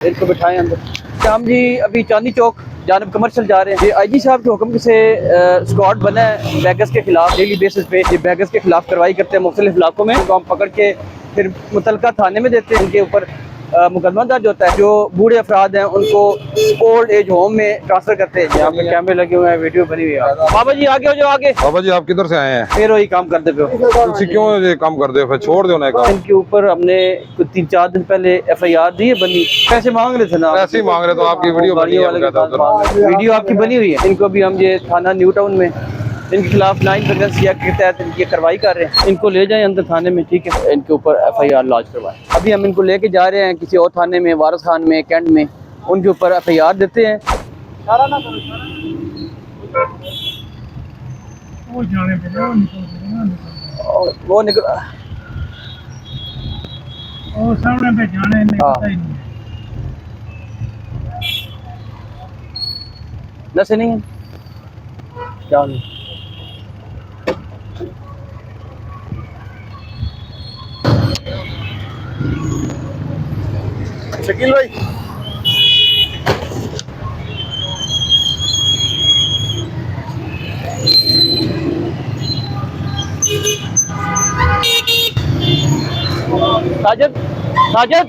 इनको बिठाएं अंदर। हम जी अभी चांदनी चौक जानब कमर्शियल जा रहे हैं। ये आईजी साहब के हुक्म से स्क्वाड बना है बैगर्स के खिलाफ। डेली बेसिस पे ये बैगर्स के खिलाफ कार्रवाई करते हैं मुख्तलिफ इलाकों में। उनको हम पकड़ के फिर मुतलका थाने में देते हैं। उनके ऊपर मुकदमा दर्ज होता है। जो बूढ़े अफराद हैं उनको ओल्ड एज होम में ट्रांसफर करते हैं। यहाँ पे कैमरे लगे हुए हैं, वीडियो बनी हुई है। बाबा जी आगे हो जाओ आगे। बाबा जी आप किधर से आए हैं? फिर वही काम करते पे तुम क्यों ये काम कर दे, फिर छोड़ दो ना काम। इनके ऊपर हमने कुछ 3-4 दिन पहले FIR दी है बनी। पैसे मांग रहे थे ना, ऐसे ही मांग रहे तो आपकी वीडियो बनी है, वाले के साथ वीडियो आपकी बनी हुई है। इनको भी हम ये थाना न्यू टाउन में इनके खिलाफ 9 वैकेंसी एक्ट के तहत इनकी कार्रवाई कर रहे हैं। इनको ले जाएं अंदर थाने में, ठीक है। इनके ऊपर FIR लॉन्च करवाएं। अभी हम इनको लेके जा रहे हैं किसी और थाने में, वारिस खान में, कैंट में। उनके ऊपर FIR देते हैं। वो निकल सामने पे जाने नहीं पता ही नहीं। नशे नहीं है क्या नहीं। शकील भाई साजिद साजिद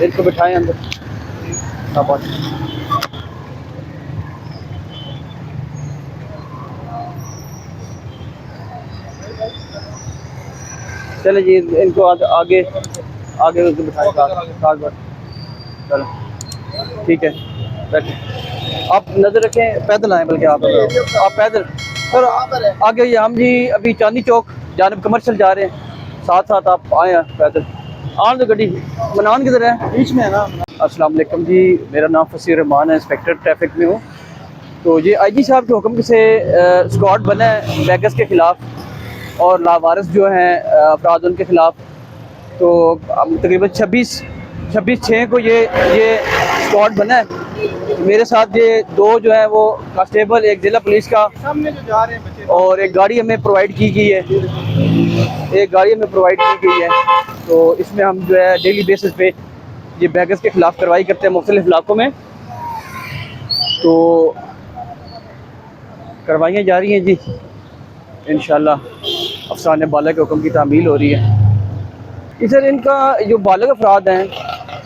इनको बिठाएं अंदर। चले जी इनको आगे आगे उनको बिठाएं साथ। चलो ठीक है, बैठे। आप नजर रखें, पैदल आए बल्कि आप पैदल सर आगे। ये हम जी अभी चांदनी चौक जानब कमर्शियल जा रहे हैं, साथ साथ आप आए हैं पैदल। आन तो गड्डी मनान किधर है? बीच में है ना। अस्सलाम वालेकुम जी, मेरा नाम फसीर रहमान है, इंस्पेक्टर ट्रैफिक में हूँ। तो ये आईजी साहब के हुक्म से स्क्वाड बना है बैगर्स के खिलाफ और लावारिस जो हैं अफराद उनके खिलाफ। तो तकरीबन 26/6 को ये स्क्वाड बना है। मेरे साथ ये 2 जो है वो कांस्टेबल, एक जिला पुलिस का सामने जो जा रहे हैं बच्चे, और एक गाड़ी हमें प्रोवाइड की गई है। तो इसमें हम जो है डेली बेसिस पे ये बैगर्स के खिलाफ कार्रवाई करते हैं मुख्तलिफ इलाकों में। तो कार्रवाइयाँ जारी हैं जी, इंशाल्लाह अफसान बाला के हुक्म की तामील हो रही है। इधर इनका जो बालिग अफराद हैं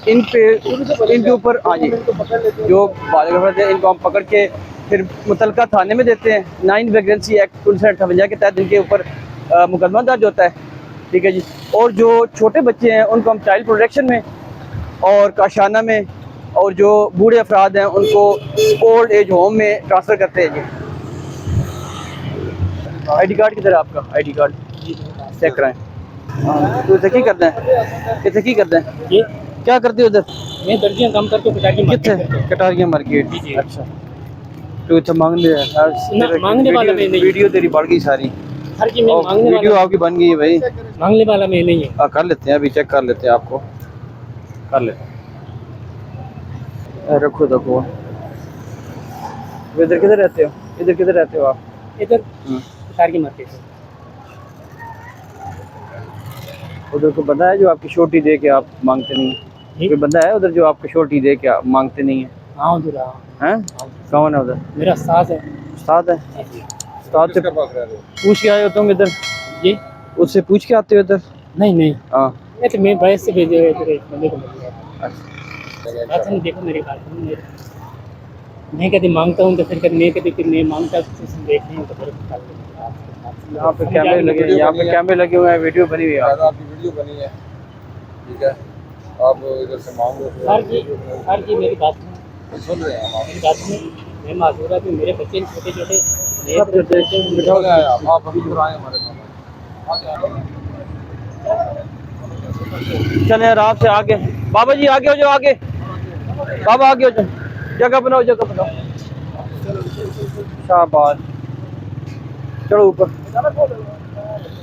इनके ऊपर हाँ जी, जो बालिग अफराद हैं इनको हम पकड़ के फिर मुतलका थाने में देते हैं। 9 वैकेंसी एक्ट 1958 के तहत इनके ऊपर मुकदमा दर्ज होता है, ठीक है जी। और जो छोटे बच्चे हैं उनको हम चाइल्ड प्रोटेक्शन में और काशाना में, और जो बूढ़े अफराद हैं उनको ओल्ड एज होम में ट्रांसफ़र करते हैं जी। ID कार्ड किधर है आपका? ID कार्ड चेक कराएं। हाँ तो इधर की करते हैं, इधर की करते हैं ये क्या करते हो उधर? मैं दर्जियां काम करके कितने कटारियाँ मार्केट? अच्छा तो इतना मांगने वाला मैं नहीं। वीडियो तेरी बढ़ गई सारी, हर चीज में मांगने वीडियो आपकी बन गई है भाई। मांगने वाला मैं नहीं है। कर लेते हैं, अभी चेक कर लेते हैं, आपको कर लेते हैं। रखो रखो। इधर किधर रहते हो? इधर किधर रहते हो आप? इधर की मार्केट है। उधर को बंदा है जो आपकी छोटी दे के आप मांगते नहीं है? कोई बंदा है उधर जो आपकी छोटी दे के आप मांगते नहीं है? हाँ उधर हैं? कौन है उधर? मेरा साथ है। उस्ताद है? उस्ताद से पूछ के आए हो तुम इधर? जी उससे पूछ के आते हो इधर? नहीं हाँ तो मैं बस से भेजे हुए थे बंदे को मिल गया। अच्छा नहीं देखो मेरी बात मैं कभी मांगता हूँ तो फिर कभी मैं कभी मैं मांगता हूँ देख रही हूँ तो फिर यहाँ पे कैमरे लगे, यहाँ पे कैमरे लगे हुए हैं, वीडियो बनी हुई है। आपकी वीडियो बनी है, ठीक है। आप इधर से मांग लो। सर जी मेरी बात सुन रहे हैं मेरी बात में मैं माजूरा भी, मेरे बच्चे छोटे छोटे आप अभी इधर आए हमारे चले आराम से आगे। बाबा जी आगे हो जाओ आगे। बाबा आगे हो जाओ, जगह बनाओ जगह बनाओ। शाबाश, चलो ऊपर।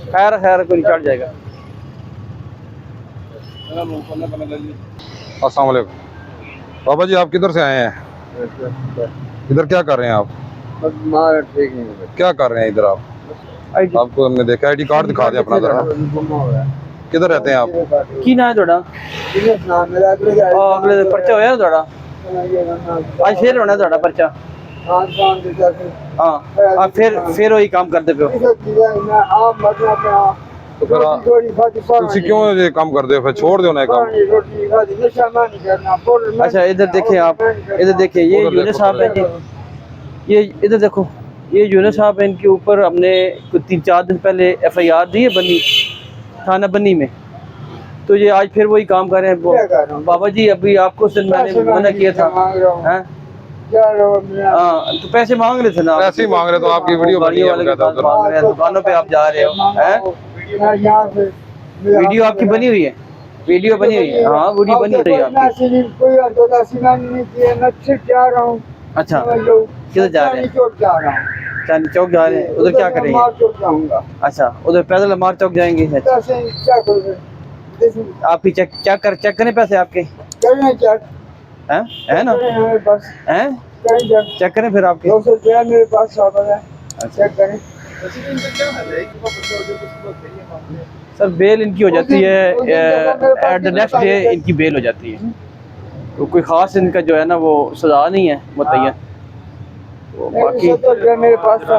खैर खैर कोई चढ़ जाएगा। अस्सलाम वालेकुम। बाबा जी आप किधर से आए हैं? इधर क्या कर रहे हैं आप? ठीक नहीं है। क्या कर रहे हैं इधर आप? आपको हमने देखा आईडी कार्ड दिखा दे अपना जरा। किधर रहते हैं आप? की ना है थोड़ा अगले दिन पर्चा होया ना थोड़ा आज फिर होना थोड़ा पर्चा हाँ आप फिर वही काम करते पे हो तो फिर तुसी क्यों ये काम कर दे, फिर छोड़ दो ना ये काम। अच्छा इधर देखिए आप, इधर देखिए ये यूनुस साहब है जी, ये इधर देखो ये यूनुस साहब है, इनके ऊपर हमने कुछ 3-4 दिन पहले FIR दी है बन्नी थाना बन्नी में, तो ये आज फिर वही काम कर रहे हैं। बाबा जी अभी आपको सिर्फ मैंने मना किया था हैं हाँ तो पैसे मांग रहे थे ना, ऐसे ही मांग रहे तो आपकी वीडियो बनी है वाले के पास मांग रहे हैं, दुकानों पे आप जा रहे हो हैं, वीडियो आपकी बनी हुई है, वीडियो बनी हुई है हाँ वीडियो बनी हुई है आपकी। अच्छा किधर जा रहे हैं? चांदनी चौक जा रहे हैं, उधर क्या करेंगे? अच्छा उधर पैदल अमार चौक जाएंगे। अच्छा आप ही चेक करें पैसे आपके हैं है ना हैं चेक करें फिर आपके मेरे पास चेक करें। सर बेल इनकी हो जाती है एट द नेक्स्ट डे इनकी बेल हो जाती है, तो कोई ख़ास इनका जो है ना वो सजा नहीं है मुतय्यन। तो बाकी मेरे पास था,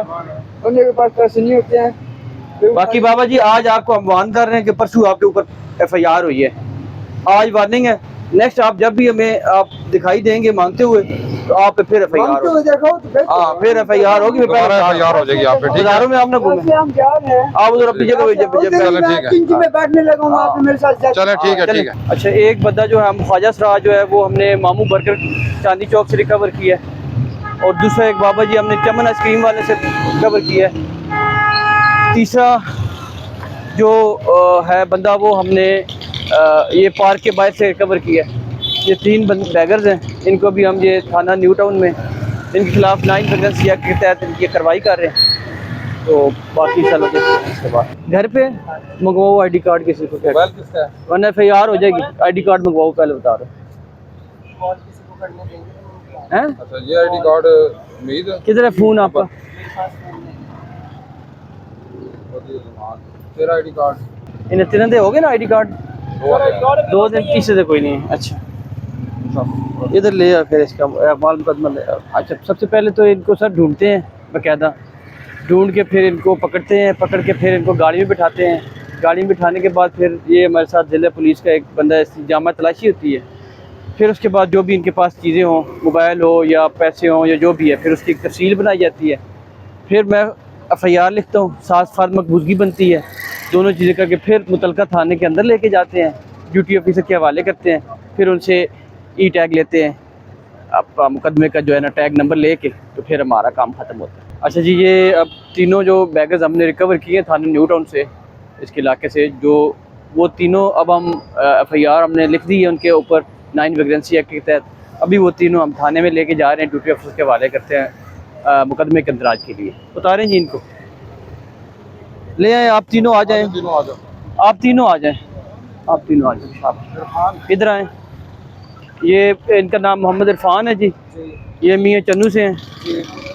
उनके पास पैसे नहीं होते हैं। बाकी बाबा जी आज आपको हम वार्न कर रहे हैं कि परसों आपके ऊपर FIR हुई है, आज वार्निंग है। नेक्स्ट आप जब भी हमें आप दिखाई देंगे मांगते हुए तो आप पे फिर FIR होगी, हाँ फिर FIR होगी, FIR हो जाएगी आप पे। ठीक है बाजारों में आप ना घूमें, आप उधर अपनी जगह चलो ठीक है बैठने लगा हूं आप मेरे साथ। चलो ठीक है ठीक है। अच्छा एक बंदा जो है हम ख्वाजा सराज जो है वो हमने मामू बर्गर चांदनी चौक से रिकवर किया है, और दूसरा एक बाबा जी हमने चमन आइसक्रीम वाले से रिकवर किया है, तीसरा जो है बंदा वो हमने ये पार्क के बाहर से रिकवर किया है। ये 3 बैगर्स हैं, इनको भी हम ये थाना न्यू टाउन में इनके खिलाफ 9 वैकेंसी के तहत इनकी कार्रवाई कर रहे हैं। तो बाकी चलो इसके बाद घर पे मंगवाओ ID कार्ड किसी को क्या वरना FIR हो जाएगी। ID कार्ड मंगवाओ पहले बता रहे हैं। अच्छा ये आईडी कार्ड उम्मीद है किधर है फ़ोन आपका? तेरा आईडी कार्ड इन्हें 3 दिन हो गए ना ID कार्ड 2 दिन, तीसरे से कोई नहीं है। अच्छा इधर ले आ फिर इसका माल मुकदमा ले आ। अच्छा सबसे पहले तो इनको सर ढूंढते हैं बाकायदा, ढूंढ के फिर इनको पकड़ते हैं, पकड़ के फिर इनको गाड़ी में बिठाते हैं, गाड़ी में बिठाने के बाद फिर ये हमारे साथ जिला पुलिस का एक बंदा जामा तलाशी होती है, फिर उसके बाद जो भी इनके पास चीज़ें हों, मोबाइल हो या पैसे हों या जो भी है, फिर उसकी एक तफसील बनाई जाती है, फिर मैं FIR लिखता हूँ, 7 साल मकबूजगी बनती है, दोनों चीज़ें करके फिर मुतलका थाने के अंदर लेके जाते हैं, ड्यूटी ऑफिसर के हवाले करते हैं, फिर उनसे टैग लेते हैं, आपका मुकदमे का जो है ना टैग नंबर लेके, तो फिर हमारा काम ख़त्म होता है। अच्छा जी ये अब तीनों जो बैगर्स हमने रिकवर किए थाने न्यू टाउन से, इसके इलाके से, जो वो तीनों अब हम FIR हमने लिख दी है उनके ऊपर 9 वैकेंसी एक्ट के तहत। अभी वो तीनों हम थाने में लेके जा रहे हैं, ड्यूटी ऑफिसर के हवाले करते हैं मुकदमे के अंदराज के लिए। उतारें जी इनको, ले आए आप तीनों आ जाएं, आप तीनों आ जाएं, आप तीनों आ जाएं, इधर आएँ। ये इनका नाम मोहम्मद इरफान है जी, ये मियाँ चन्नू से हैं,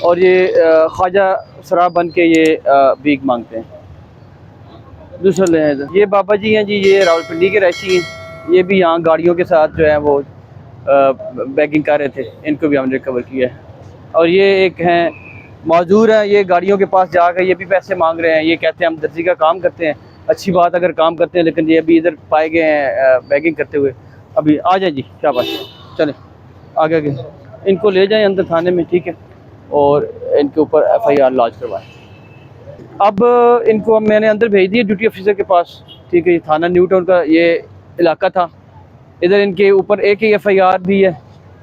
और ये ख्वाजा सराब बन के ये भीख मांगते हैं। दूसरा ले आए ये बाबा जी हैं जी, ये रावलपिंडी के रहशी हैं, ये भी यहाँ गाड़ियों के साथ जो है वो बैगिंग कर रहे थे, इनको भी हमने रिकवर किया है। और ये एक हैं मौजूर हैं, ये गाड़ियों के पास जाकर ये भी पैसे मांग रहे हैं, ये कहते हैं हम दर्जी का काम करते हैं, अच्छी बात अगर काम करते हैं, लेकिन ये अभी इधर पाए गए हैं बैगिंग करते हुए। अभी आ जाए जी, शाबाश, चलें आगे आगे इनको ले जाएं अंदर थाने में, ठीक है, और इनके ऊपर FIR लॉन्च करवाएं। अब इनको मैंने अंदर भेज दिया ड्यूटी ऑफिसर के पास, ठीक है, ये थाना न्यू टाउन का ये इलाका था, इधर इनके ऊपर एक ही FIR भी है,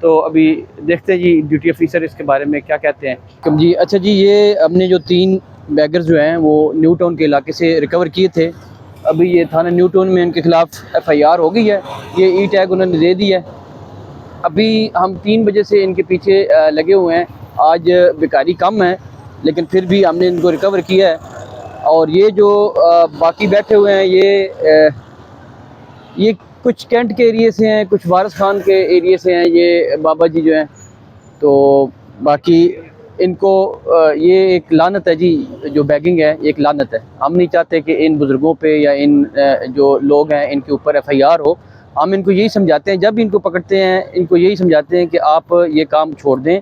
तो अभी देखते हैं जी ड्यूटी ऑफिसर इसके बारे में क्या कहते हैं जी। अच्छा जी ये हमने जो 3 बैगर्स जो हैं वो न्यू टाउन के इलाके से रिकवर किए थे, अभी ये थाना न्यू टाउन में इनके खिलाफ FIR हो गई है, ये टैग उन्होंने दे दिया है। अभी हम 3 बजे से इनके पीछे लगे हुए हैं, आज बेकारी कम है लेकिन फिर भी हमने इनको रिकवर किया है। और ये जो बाकी बैठे हुए हैं ये कुछ कैंट के एरिए से हैं, कुछ वारिस खान के एरिए से हैं, ये बाबा जी जो हैं, तो बाकी इनको ये एक लानत है जी, जो बैगिंग है ये एक लानत है। हम नहीं चाहते कि इन बुज़ुर्गों पे या इन जो लोग हैं इनके ऊपर FIR हो। हम इनको यही समझाते हैं, जब इनको पकड़ते हैं इनको यही समझाते हैं कि आप ये काम छोड़ दें।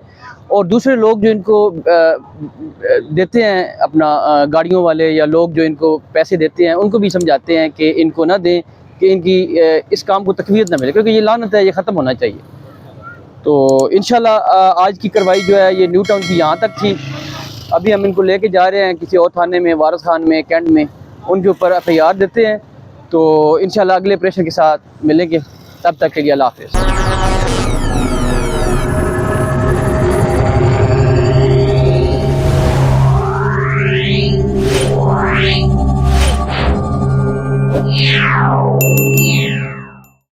और दूसरे लोग जो इनको देते हैं अपना गाड़ियों वाले या लोग जो इनको पैसे देते हैं उनको भी समझाते हैं कि इनको ना दें, कि इनकी इस काम को तकवीत ना मिले, क्योंकि ये लानत है, ये ख़त्म होना चाहिए। तो इंशाल्लाह आज की कार्रवाई जो है ये न्यू टाउन की यहाँ तक थी। अभी हम इनको लेके जा रहे हैं किसी और थाने में, वारिस खान में, कैंट में, उनके ऊपर FIR देते हैं। तो इंशाल्लाह अगले ऑपरेशन के साथ मिलेंगे, तब तक के लिए अल्लाह हाफ़िज़।